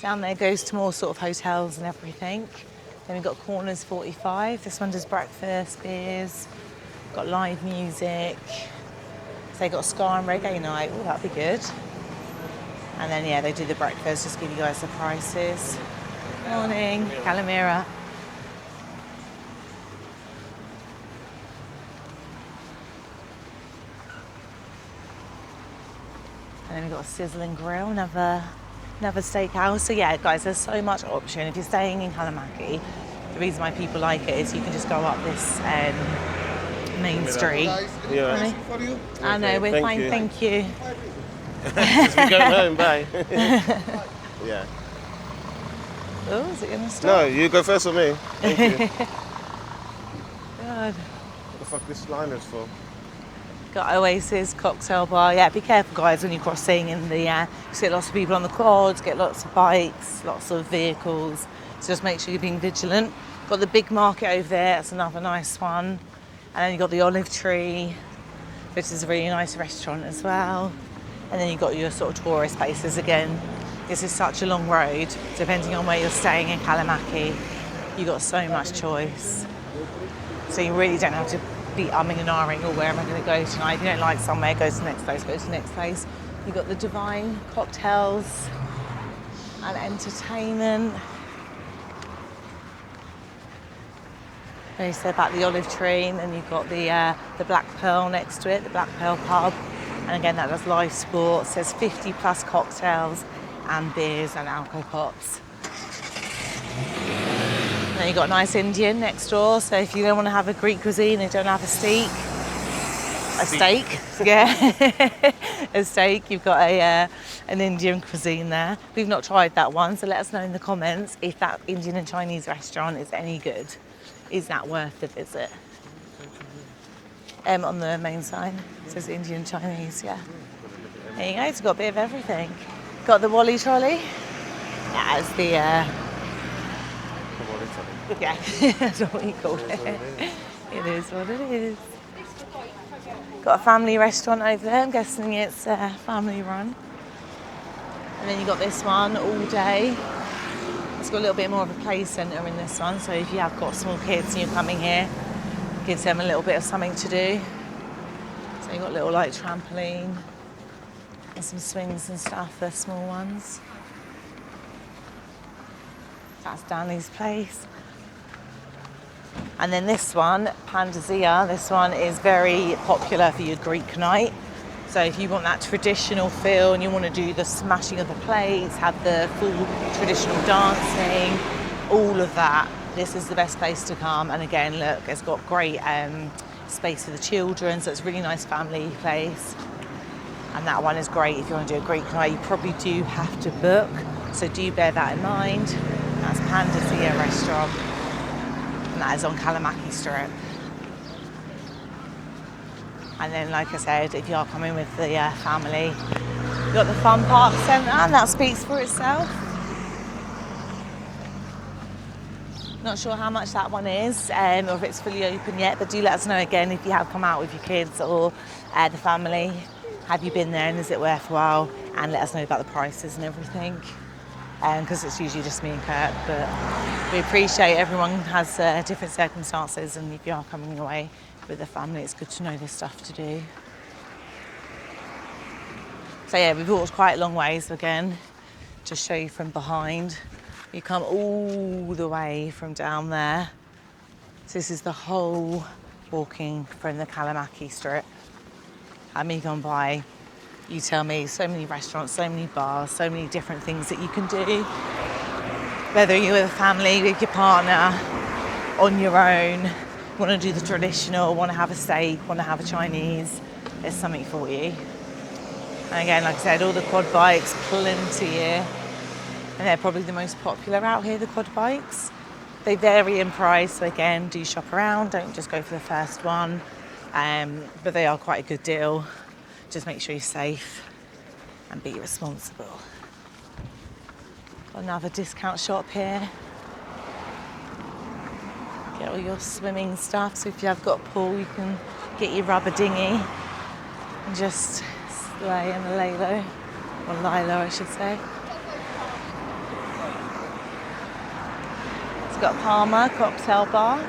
Down there goes to more sort of hotels and everything. Then we've got Corners 45. This one does breakfast, beers, got live music. So they got ska and reggae night. Oh, that'd be good. And then, yeah, they do the breakfast, just give you guys the prices. Morning, Calamira. And then we've got a Sizzling Grill, another steakhouse. So yeah, guys, there's so much option. If you're staying in Kalamaki, the reason why people like it is you can just go up this main street. Yeah. I know, we're fine, thank you. Just be going home, bye. Yeah. Oh, is it going to stop? No, you go first or me? Thank you. God. What the fuck this line is for? Got Oasis cocktail bar. Yeah, be careful, guys, when you're crossing in the. You see lots of people on the quads, get lots of bikes, lots of vehicles. So just make sure you're being vigilant. Got the big market over there. That's another nice one. And then you've got the Olive Tree, which is a really nice restaurant as well. And then you've got your sort of tourist places again. This is such a long road. Depending on where you're staying in Kalamaki, you've got so much choice. So you really don't have to be umming and ahhing, or where am I going to go tonight? If you don't like somewhere, go to the next place, go to the next place. You've got the Divine cocktails and entertainment. And you said about the Olive Tree, and then you've got the Black Pearl next to it, the Black Pearl pub. And again, that does live sports. There's 50 plus cocktails and beers and alcohol pops. And then you've got a nice Indian next door. So if you don't want to have a Greek cuisine and don't have a steak, you've got an Indian cuisine there. We've not tried that one, so let us know in the comments if that Indian and Chinese restaurant is any good. Is that worth the visit? On the main sign it says Indian Chinese, yeah. There you go, it's got a bit of everything. Got the Wally trolley. Yeah, it's the Wally trolley. yeah, that's what we call it. It is what it is. Got a family restaurant over there. I'm guessing it's family run. And then you got this one all day. It's got a little bit more of a play centre in this one. So if you have got small kids and you're coming here, gives them a little bit of something to do. So you've got a little like trampoline and some swings and stuff, the small ones. That's Danny's place. And then this one, Pandazia, this one is very popular for your Greek night. So if you want that traditional feel and you want to do the smashing of the plates, have the full traditional dancing, all of that, this is the best place to come. And again, look, it's got great space for the children, so it's a really nice family place. And that one is great if you want to do a Greek night. You probably do have to book, so do bear that in mind. That's Pandazia restaurant, and that is on Kalamaki Strip. And then, like I said, if you are coming with the family, you've got the Fun Park Centre, and that speaks for itself. Not sure how much that one is, or if it's fully open yet, but do let us know again if you have come out with your kids or the family. Have you been there and is it worthwhile? And let us know about the prices and everything, because it's usually just me and Kurt, but we appreciate everyone has different circumstances, and if you are coming away with the family, it's good to know there's stuff to do. So yeah, we've walked quite a long ways again, to show you from behind. You come all the way from down there. So this is the whole walking from the Kalamaki Strip. Had me gone by, you tell me, so many restaurants, so many bars, so many different things that you can do. Whether you're with a family, with your partner, on your own, want to do the traditional, want to have a steak, want to have a Chinese, there's something for you. And again, like I said, all the quad bikes, plenty here. And they're probably the most popular out here, the quad bikes. They vary in price, so again, do shop around, don't just go for the first one. But they are quite a good deal. Just make sure you're safe and be responsible. Got another discount shop here. Get all your swimming stuff. So if you have got a pool, you can get your rubber dinghy and just lay in the lay-low, or lie low, I should say. It's got a Palmer cocktail bar.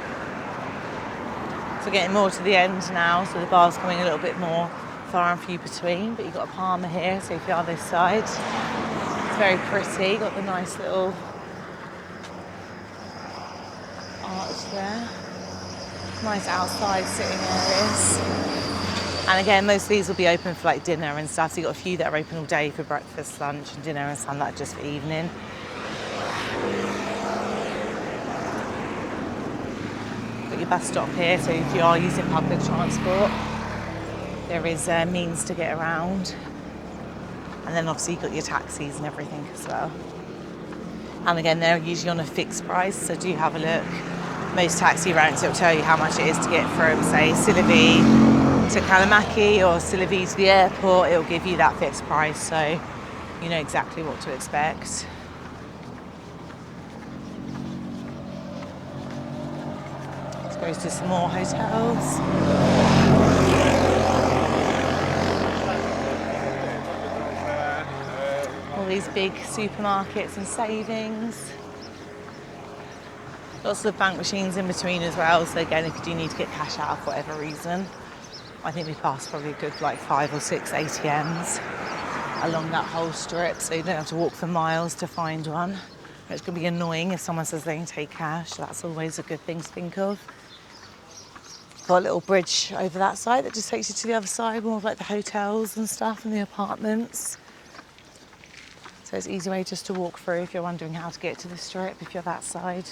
So we're getting more to the end now, so the bar's coming a little bit more far and few between, but you've got a Palmer here, so if you are this side, it's very pretty. Got the nice little arch there. Nice outside sitting areas. And again, most of these will be open for like dinner and stuff, so you've got a few that are open all day for breakfast, lunch and dinner, and some that are just for evening. Got your bus stop here, so if you are using public transport, there is means to get around. And then obviously you've got your taxis and everything as well. And again, they're usually on a fixed price, so do have a look. Most taxi routes, it'll tell you how much it is to get from, say, Sillaby to Kalamaki or Sillaby to the airport. It'll give you that fixed price, so you know exactly what to expect. This goes to some more hotels. All these big supermarkets and savings. Lots of bank machines in between as well, so again, if you do need to get cash out for whatever reason, I think we passed probably a good like 5 or 6 ATMs along that whole strip, so you don't have to walk for miles to find one. It's going to be annoying if someone says they can take cash, that's always a good thing to think of. Got a little bridge over that side that just takes you to the other side, more of like the hotels and stuff and the apartments. So it's an easy way just to walk through if you're wondering how to get to the strip, if you're that side.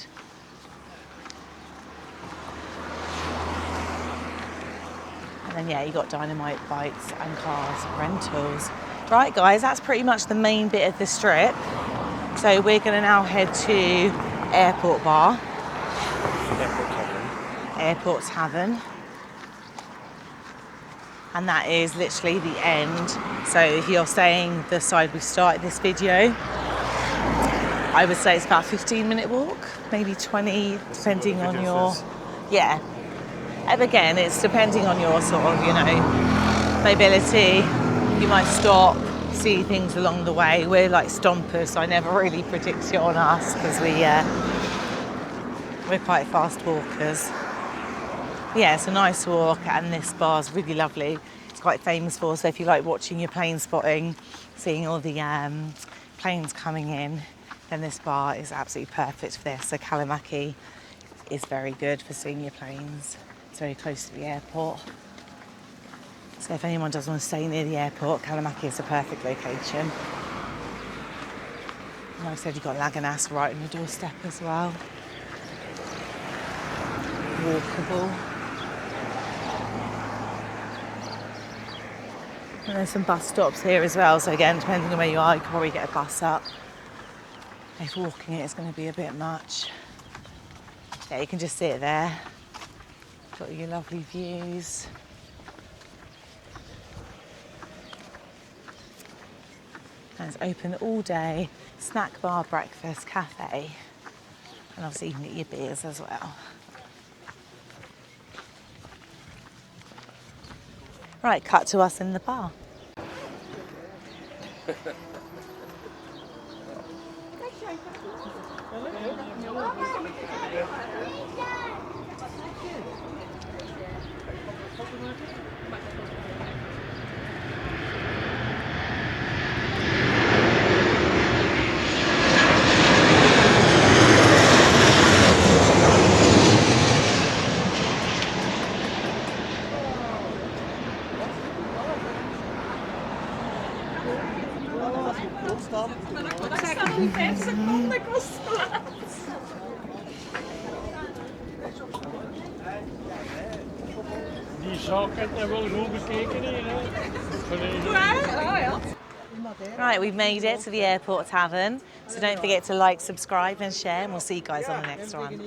And then, yeah, you got dynamite bikes and cars rentals. Right, guys, that's pretty much the main bit of the strip. So we're going to now head to Airport Bar. Airport Tavern. And that is literally the end. So if you're staying the side we started this video, I would say it's about a 15-minute walk, maybe 20, depending on your... Yeah. And again, it's depending on your sort of, you know, mobility. You might stop, see things along the way. We're like stompers, so I never really predict it on us because we're quite fast walkers. Yeah, it's a nice walk, and this bar's really lovely. It's quite famous for, so if you like watching your plane spotting, seeing all the planes coming in, then this bar is absolutely perfect for this. So Kalamaki is very good for seeing your planes. It's very close to the airport. So if anyone does want to stay near the airport, Kalamaki is a perfect location. And like I said, you've got Laganas right on your doorstep as well. Walkable. And there's some bus stops here as well, so again, depending on where you are, you can probably get a bus up. If walking it is going to be a bit much. Yeah, you can just sit there. Got your lovely views. And it's open all day. Snack bar, breakfast, cafe. And obviously you can get your beers as well. Right, cut to us in the bar. Die zakken hebben we zo bekeken hier, hè? Right, we've made it to the Airport Tavern. So don't forget to like, subscribe and share, and we'll see you guys on the next one.